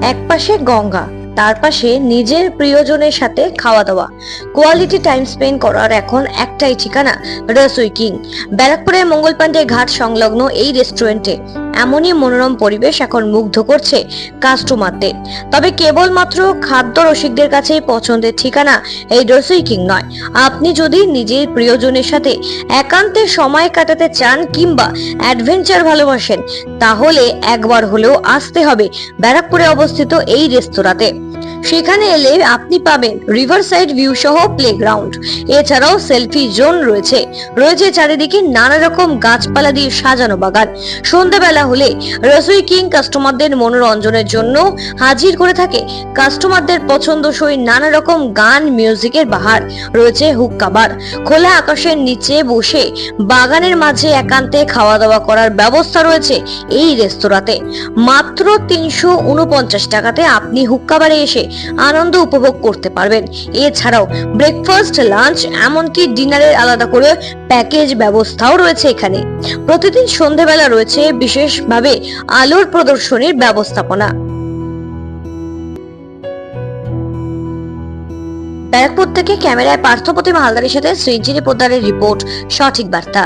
একপাশে গঙ্গা, তার পাশে নিজের প্রিয়জনের সাথে খাওয়া দাওয়া, কোয়ালিটি টাইম স্পেন্ড করার এখন একটাই ঠিকানা, রসোই কিং। ব্যারাকপুরের মঙ্গলপান্ডে ঘাট সংলগ্ন এই রেস্টুরেন্টে এমনই মনোরম পরিবেশ এখন মুগ্ধ করছে কাস্টমারদের। তবে কেবলমাত্র খাদ্য রসিকদের কাছেই পছন্দের ঠিকানা এই রসোই কিং নয়। আপনি যদি নিজের প্রিয়জনের সাথে একান্তে সময় কাটাতে চান কিংবা অ্যাডভেঞ্চার ভালোবাসেন, তাহলে একবার হলেও আসতে হবে ব্যারাকপুরে অবস্থিত এই রেস্তোরাঁতে। সেখানে এলে আপনি পাবেন রিভার সাইড ভিউ সহ প্লেগ্রাউন্ড, এছাড়াও সেলফি জোন রয়েছে চারিদিকে নানা রকম গাছপালা দিয়ে সাজানো বাগান। সন্ধ্যাবেলা হলে রসোই কিং কাস্টমারদের মনোরঞ্জনের জন্য হাজির করে থাকে কাস্টমারদের পছন্দসই নানা রকম গান, মিউজিকের বাহার। রয়েছে হুক্কা বার, খোলা আকাশের নিচে বসে বাগানের মাঝে একান্তে খাওয়া দাওয়া করার ব্যবস্থা রয়েছে এই রেস্তোরাঁতে। মাত্র 349 টাকাতে আপনি হুক্কা বারে এসে আনন্দ উপভোগ করতে পারবেন। এছাড়াও ব্রেকফাস্ট, লাঞ্চ, এমনকি ডিনারের আলাদা করে প্যাকেজ ব্যবস্থাও রয়েছে এখানে। প্রতিদিন সন্ধ্যাবেলা রয়েছে বিশেষভাবে আলোর প্রদর্শনীর ব্যবস্থাপনা। ব্যারাকপুর থেকে ক্যামেরায় পার্থপ্রতিমা হালদারের সাথে সৃঞ্জিনী পোদ্দারের রিপোর্ট, সঠিক বার্তা।